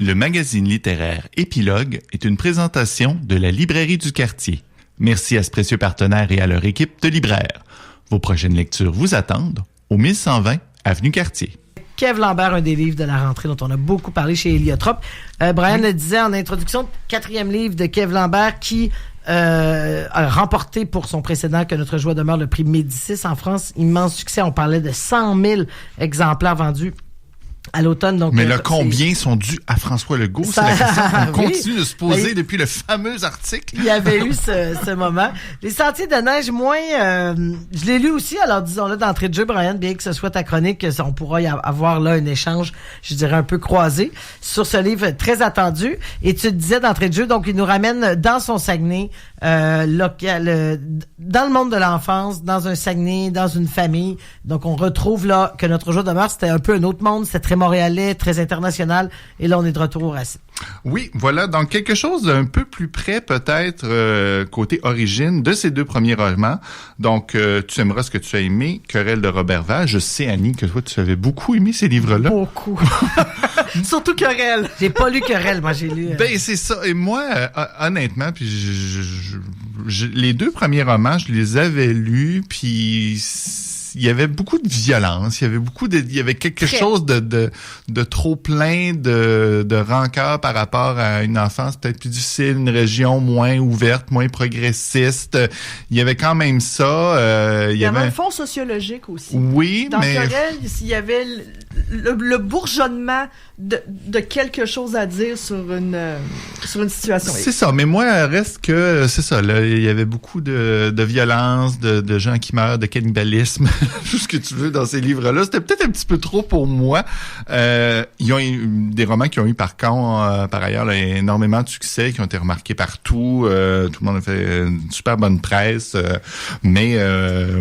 Le magazine littéraire Épilogue est une présentation de la Librairie du Quartier. Merci à ce précieux partenaire et à leur équipe de libraires. Vos prochaines lectures vous attendent au 1120 Avenue Cartier. Kev Lambert, un des livres de la rentrée dont on a beaucoup parlé chez Héliotrope. Brian le disait en introduction, 4e livre de Kev Lambert qui a remporté pour son précédent Que notre joie demeure le prix Médicis en France. Immense succès. On parlait de 100 000 exemplaires vendus à l'automne. Donc, mais là, combien sont dus à François Legault? C'est la question qu'on continue de se poser depuis le fameux article. Il y avait eu ce moment. Les Sentiers de neige, moins... je l'ai lu aussi, alors disons-le d'entrée de jeu, Brian, bien que ce soit ta chronique, on pourra y avoir là un échange, je dirais, un peu croisé sur ce livre très attendu. Et tu te disais d'entrée de jeu, donc il nous ramène dans son Saguenay, local, dans le monde de l'enfance, dans un Saguenay, dans une famille. Donc on retrouve là que notre jour demeure, c'était un peu un autre monde, c'était très montréalais, très international. Et là, on est de retour au racine. Oui, voilà. Donc, quelque chose d'un peu plus près, peut-être, côté origine de ces deux premiers romans. Donc, tu aimeras ce que tu as aimé, Querelle de Robert Valle. Je sais, Annie, que toi, tu avais beaucoup aimé ces livres-là. Beaucoup. Surtout Querelle. J'ai pas lu Querelle, moi, j'ai lu... Ben, c'est ça. Et moi, honnêtement, puis les deux premiers romans, je les avais lus, puis... il y avait beaucoup de violence, il y avait quelque chose de trop plein de rancœur par rapport à une enfance peut-être plus difficile, une région moins ouverte, moins progressiste. Il y avait quand même ça. Il y avait un fond sociologique aussi. Oui, dans mais... Querelle, il y avait le bourgeonnement de quelque chose à dire sur une situation. C'est ça, mais moi, reste que, c'est ça, là, il y avait beaucoup de violence, de gens qui meurent, de cannibalisme, tout ce que tu veux dans ces livres-là. C'était peut-être un petit peu trop pour moi. Ils ont eu des romans qui ont eu par ailleurs là, énormément de succès, qui ont été remarqués partout. Tout le monde a fait une super bonne presse. Mais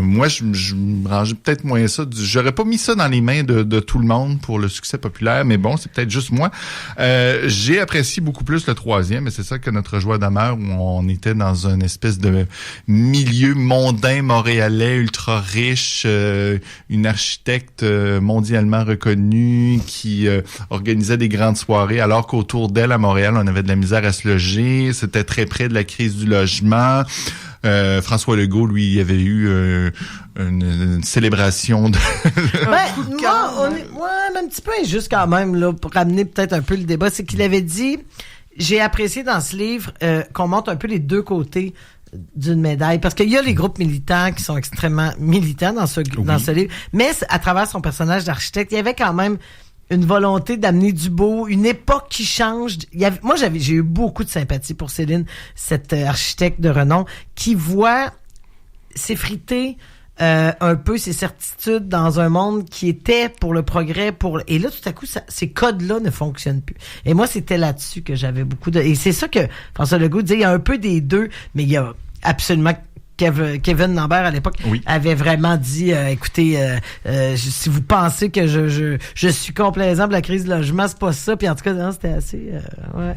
moi, je me rangeais peut-être moins ça. J'aurais pas mis ça dans les mains de tout le monde pour le succès populaire, mais bon, c'est peut-être juste moi. J'ai apprécié beaucoup plus le troisième, et c'est ça que notre joie demeure, où on était dans une espèce de milieu mondain montréalais ultra riche, une architecte mondialement reconnue qui organisait des grandes soirées, alors qu'autour d'elle à Montréal, on avait de la misère à se loger. C'était très près de la crise du logement. François Legault, lui, il y avait eu une célébration de... moi, un petit peu injuste quand même, là, pour ramener peut-être un peu le débat, c'est qu'il avait dit, j'ai apprécié dans ce livre qu'on montre un peu les deux côtés d'une médaille, parce qu'il y a les groupes militants qui sont extrêmement militants dans ce livre, mais à travers son personnage d'architecte, il y avait quand même une volonté d'amener du beau, une époque qui change. J'ai eu beaucoup de sympathie pour Céline, cette architecte de renom, qui voit s'effriter un peu ses certitudes dans un monde qui était pour le progrès, et là, tout à coup, ces codes-là ne fonctionnent plus. Et moi, c'était là-dessus que j'avais beaucoup de... Et c'est ça que François Legault disait, il y a un peu des deux, mais il y a absolument... Kevin Lambert, à l'époque, avait vraiment dit, écoutez, si vous pensez que je suis complaisant pour la crise du logement, c'est pas ça. Puis en tout cas, non, c'était assez...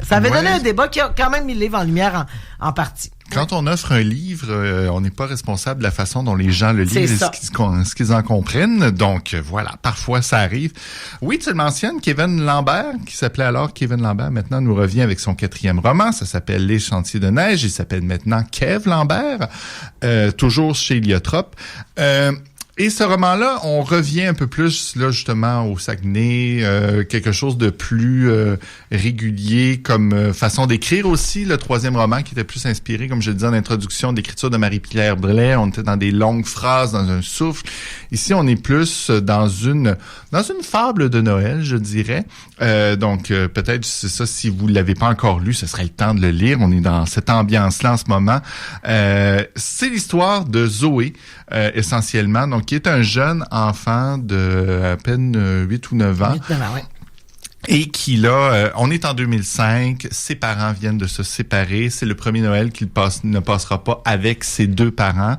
Ça avait donné un débat qui a quand même mis le livre en lumière en partie. Quand on offre un livre, on n'est pas responsable de la façon dont les gens le lisent et ce qu'ils en comprennent. Donc, voilà, parfois ça arrive. Oui, tu le mentionnes, Kevin Lambert, qui s'appelait alors Kevin Lambert, maintenant nous revient avec son 4e roman. Ça s'appelle Les Sentiers de neige. Il s'appelle maintenant Kev Lambert, toujours chez Héliotrope. Et ce roman-là, on revient un peu plus là justement au Saguenay, quelque chose de plus régulier comme façon d'écrire aussi. Le 3e roman qui était plus inspiré, comme je le disais en introduction, d'écriture de Marie-Pierre Blais. On était dans des longues phrases, dans un souffle. Ici, on est plus dans une fable de Noël, je dirais. Donc peut-être c'est ça, si vous l'avez pas encore lu, ce serait le temps de le lire. On est dans cette ambiance-là en ce moment. C'est l'histoire de Zoé, essentiellement. Donc, qui est un jeune enfant de à peine 8 ou 9 ans. 8-9 ans, oui. Et qui, là, on est en 2005, ses parents viennent de se séparer. C'est le premier Noël qu'il ne passera pas avec ses deux parents.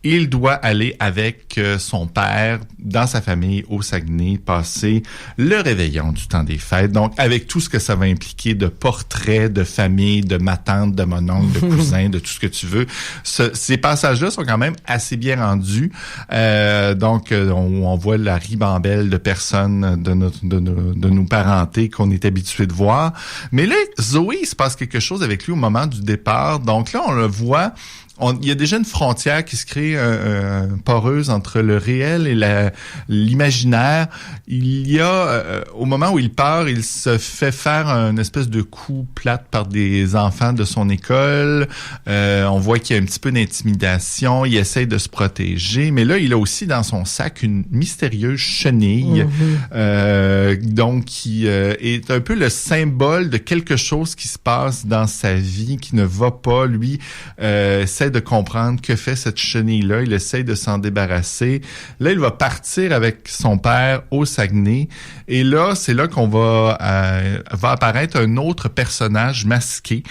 Il doit aller avec son père dans sa famille au Saguenay, passer le réveillon du temps des fêtes. Donc, avec tout ce que ça va impliquer de portraits, de famille, de ma tante, de mon oncle, de cousin, de tout ce que tu veux. Ces passages-là sont quand même assez bien rendus. Donc, on voit la ribambelle de personnes de nos parentés qu'on est habitué de voir. Mais là, Zoé, il se passe quelque chose avec lui au moment du départ. Donc là, on le voit. Il y a déjà une frontière qui se crée poreuse entre le réel et l'imaginaire. Il y a, au moment où il part, il se fait faire une espèce de coup plate par des enfants de son école. On voit qu'il y a un petit peu d'intimidation. Il essaie de se protéger. Mais là, il a aussi dans son sac une mystérieuse chenille. Donc, qui est un peu le symbole de quelque chose qui se passe dans sa vie, qui ne va pas. Lui, essaie de comprendre que fait cette chenille-là. Il essaie de s'en débarrasser. Là, il va partir avec son père au Saguenay. Et là, c'est là qu'on va apparaître un autre personnage masqué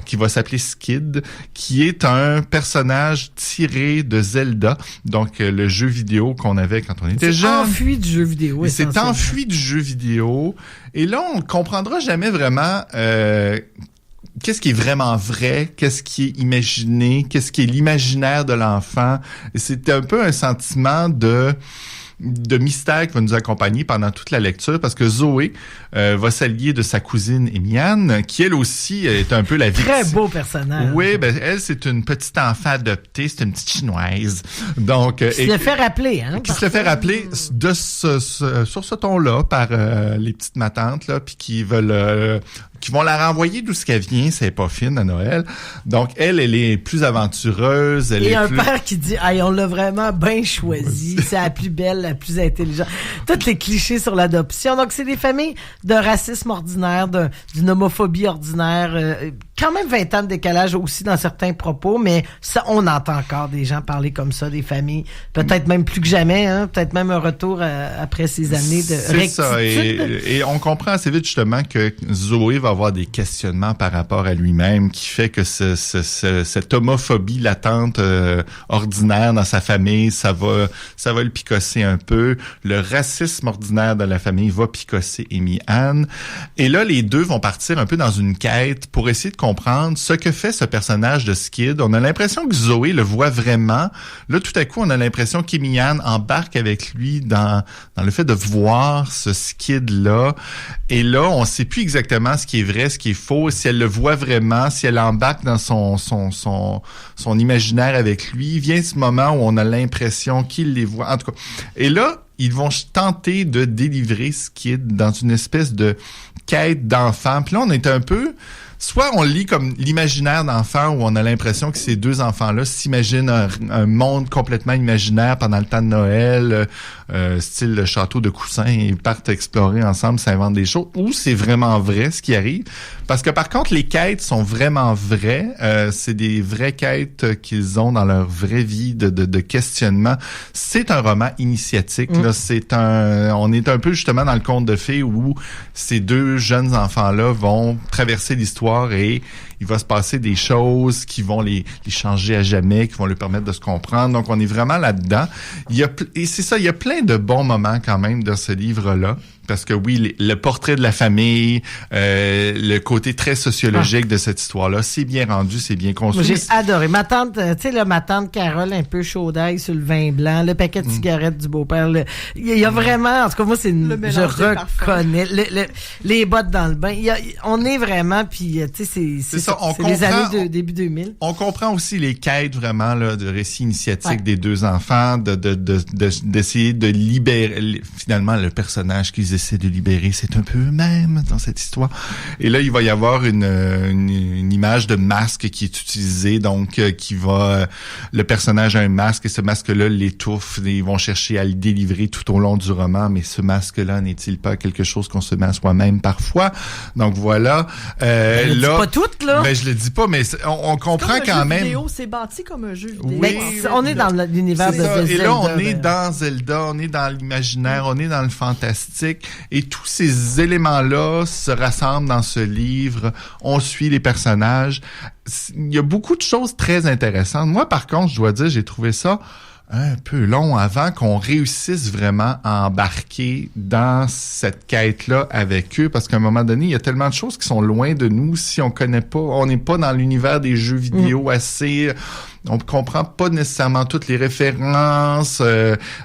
qui va s'appeler Skid, qui est un personnage tiré de Zelda, donc le jeu vidéo qu'on avait quand on était jeune. Il s'est enfui du jeu vidéo. Il s'est enfui du jeu vidéo. Et là, on ne comprendra jamais vraiment qu'est-ce qui est vraiment vrai, qu'est-ce qui est imaginé, qu'est-ce qui est l'imaginaire de l'enfant. Et c'est un peu un sentiment de mystère qui va nous accompagner pendant toute la lecture, parce que Zoé va s'allier de sa cousine Émiane, qui elle aussi est un peu la victime. Très beau personnage. Oui, ben elle, c'est une petite enfant adoptée, c'est une petite chinoise. Donc, qui se le fait rappeler, hein? Qui se le fait rappeler sur ce ton-là par les petites matantes, là, puis qui vont la renvoyer d'où ce qu'elle vient, c'est pas fine à Noël. Donc, elle est plus aventureuse. Père qui dit, hey, on l'a vraiment bien choisi, c'est la plus belle, la plus intelligente. Tous les clichés sur l'adoption. Donc, c'est des familles de racisme ordinaire, d'une homophobie ordinaire, quand même 20 ans de décalage aussi dans certains propos, mais ça, on entend encore des gens parler comme ça, des familles, peut-être même plus que jamais, hein, peut-être même un retour après ces années de rectitude. C'est ça, et on comprend assez vite justement que Zoé va avoir des questionnements par rapport à lui-même, qui fait que cette homophobie latente ordinaire dans sa famille, ça va le picosser un peu. Le racisme ordinaire de la famille va picosser Amy Anne. Et là, les deux vont partir un peu dans une quête pour essayer de comprendre ce que fait ce personnage de Skid. On a l'impression que Zoé le voit vraiment. Là, tout à coup, on a l'impression qu'Amy Anne embarque avec lui dans le fait de voir ce Skid-là. Et là, on sait plus exactement ce qui est vrai, ce qui est faux, si elle le voit vraiment, si elle embarque dans son imaginaire avec lui. Vient ce moment où on a l'impression qu'il les voit. En tout cas. Et là, ils vont tenter de délivrer Skid dans une espèce de quête d'enfant. Puis là, on est un peu... Soit on lit comme l'imaginaire d'enfant où on a l'impression que ces deux enfants-là s'imaginent un monde complètement imaginaire pendant le temps de Noël, style le château de Coussin, et ils partent explorer ensemble, s'inventent des choses, ou c'est vraiment vrai ce qui arrive. Parce que par contre, les quêtes sont vraiment vraies. C'est des vraies quêtes qu'ils ont dans leur vraie vie de questionnement. C'est un roman initiatique. Là, on est un peu justement dans le conte de fées où ces deux jeunes enfants-là vont traverser l'histoire et il va se passer des choses qui vont les changer à jamais, qui vont leur permettre de se comprendre. Donc, on est vraiment là-dedans. Et c'est ça, il y a plein de bons moments quand même dans ce livre-là. Parce que oui, le portrait de la famille, le côté très sociologique de cette histoire-là, c'est bien rendu, c'est bien construit. Moi, j'ai adoré. Ma tante, tu sais, là, ma tante Carole, un peu chaudaille sur le vin blanc, le paquet de cigarettes du beau-père. Il y a vraiment, en tout cas, moi, je reconnais les bottes dans le bain. On est vraiment, puis tu sais, c'est les années début 2000. On comprend aussi les quêtes vraiment là de récit initiatique des deux enfants, d'essayer de libérer finalement le personnage qu'ils essaient de libérer, c'est un peu eux-mêmes dans cette histoire. Et là, il va y avoir une image de masque qui est utilisée, donc le personnage a un masque et ce masque-là l'étouffe. Ils vont chercher à le délivrer tout au long du roman, mais ce masque-là n'est-il pas quelque chose qu'on se met à soi-même parfois? Donc voilà. Là, pas toutes, là. ça? Ben, je le dis pas, mais on comprend quand même. Vidéo, c'est bâti comme un jeu vidéo. Oui, on est dans l'univers de Zelda. Et là, on est dans Zelda, on est dans l'imaginaire, on est dans le fantastique. Et tous ces éléments-là se rassemblent dans ce livre. On suit les personnages. Il y a beaucoup de choses très intéressantes. Moi, par contre, je dois dire, j'ai trouvé ça un peu long avant qu'on réussisse vraiment à embarquer dans cette quête-là avec eux, parce qu'à un moment donné, il y a tellement de choses qui sont loin de nous si on connaît pas, on n'est pas dans l'univers des jeux vidéo assez... On comprend pas nécessairement toutes les références.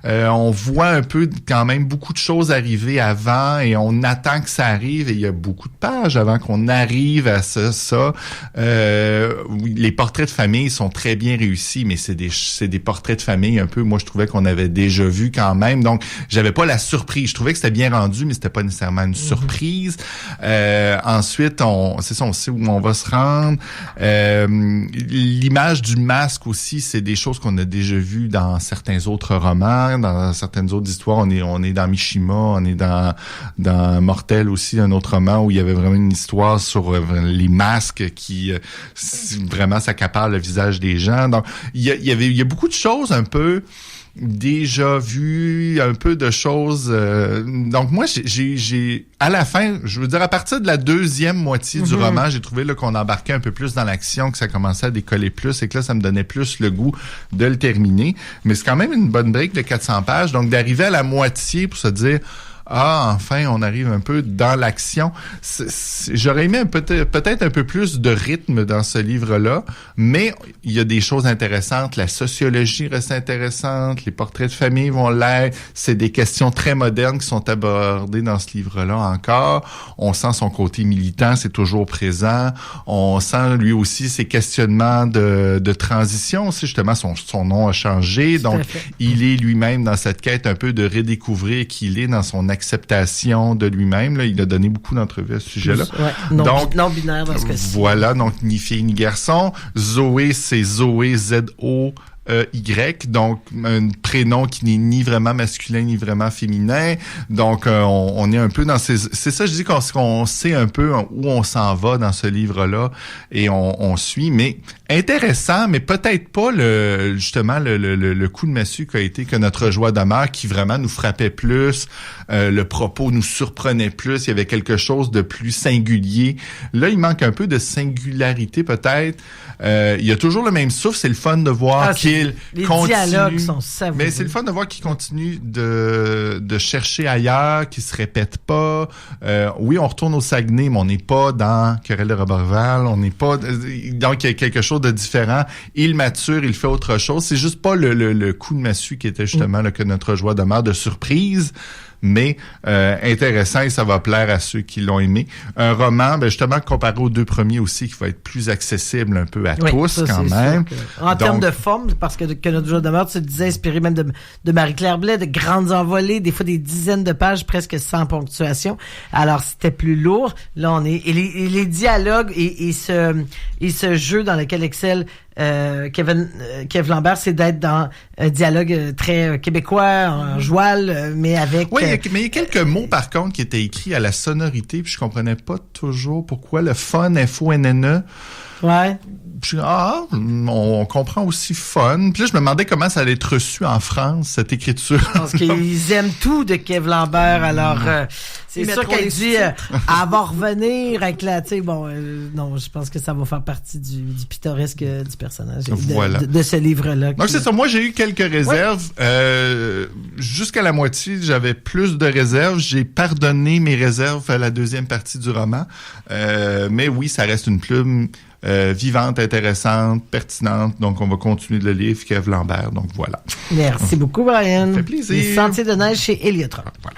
On voit un peu quand même beaucoup de choses arriver avant et on attend que ça arrive. Et il y a beaucoup de pages avant qu'on arrive à ça. Les portraits de famille sont très bien réussis, mais c'est des portraits de famille un peu. Moi, je trouvais qu'on avait déjà vu quand même. Donc, j'avais pas la surprise. Je trouvais que c'était bien rendu, mais c'était pas nécessairement une surprise. Ensuite, on sait où on va se rendre. L'image du masque aussi, c'est des choses qu'on a déjà vues dans certains autres romans, dans certaines autres histoires. On est dans Mishima, on est dans Mortel aussi, un autre roman où il y avait vraiment une histoire sur les masques qui vraiment s'accaparent le visage des gens. Donc, il y a beaucoup de choses un peu déjà vu, un peu de choses. Donc moi, j'ai à la fin, je veux dire, à partir de la deuxième moitié du roman, j'ai trouvé là qu'on embarquait un peu plus dans l'action, que ça commençait à décoller plus et que là, ça me donnait plus le goût de le terminer. Mais c'est quand même une bonne brique de 400 pages. Donc d'arriver à la moitié pour se dire... Ah, enfin, on arrive un peu dans l'action. J'aurais aimé peut-être un peu plus de rythme dans ce livre-là, mais il y a des choses intéressantes. La sociologie reste intéressante, les portraits de famille vont l'être. C'est des questions très modernes qui sont abordées dans ce livre-là encore. On sent son côté militant, c'est toujours présent. On sent lui aussi ses questionnements de transition aussi. Justement, son nom a changé, donc il est lui-même dans cette quête un peu de redécouvrir qui il est dans son acceptation de lui-même. Là, il a donné beaucoup d'entrevues à ce sujet-là. Ouais, non-binaire dans ce cas-ci. Voilà, donc ni fille ni garçon. Zoé, c'est Zoé, Z-O... Y, donc un prénom qui n'est ni vraiment masculin ni vraiment féminin. Donc on est un peu dans c'est ça, je dis qu'on sait un peu où on s'en va dans ce livre-là et on suit, mais intéressant, mais peut-être pas le coup de massue qu'a été que Notre joie demeure, qui vraiment nous frappait plus, le propos nous surprenait plus, il y avait quelque chose de plus singulier. Là, il manque un peu de singularité peut-être. Il y a toujours le même souffle, c'est le fun de voir qu'il continue. Dialogues sont savoureux. Mais c'est le fun de voir qu'il continue de chercher ailleurs, qu'il se répète pas. Oui, on retourne au Saguenay, mais on n'est pas dans Querelle de Roberval, on n'est pas... Donc, il y a quelque chose de différent. Il mature, il fait autre chose. C'est juste pas le coup de massue qui était justement là, que Notre joie demeure de surprise, mais intéressant et ça va plaire à ceux qui l'ont aimé. Un roman, justement, comparé aux deux premiers aussi, qui va être plus accessible un peu à tous ça, quand même. En termes de forme, parce que Notre joie demeure, tu te disais, inspiré même de Marie-Claire Blais, de grandes envolées, des fois des dizaines de pages, presque sans ponctuation. Alors, c'était plus lourd. Là, on est... Et les dialogues et ce jeu dans lequel excelle Kev Lambert, c'est d'être dans un dialogue très québécois, en joual, mais avec... Oui, mais il y a quelques mots, par contre, qui étaient écrits à la sonorité, puis je comprenais pas toujours pourquoi le fun, F-O-N-N-E. Ouais. Puis, on comprend aussi fun. Puis là, je me demandais comment ça allait être reçu en France, cette écriture. Parce qu'ils aiment tout de Kev Lambert, alors c'est sûr qu'elle dit elle va revenir avec la... Tu sais, non, je pense que ça va faire partie du pittoresque du personnage, de ce livre-là. Donc, c'est ça. Moi, j'ai eu quelques réserves. Ouais. Jusqu'à la moitié, j'avais plus de réserves. J'ai pardonné mes réserves à la deuxième partie du roman. Mais oui, ça reste une plume... vivante, intéressante, pertinente. Donc, on va continuer de le lire, Kev Lambert. Donc, voilà. Merci beaucoup, Brian. Ça fait plaisir. Les Sentiers de neige chez Héliotrope. Voilà.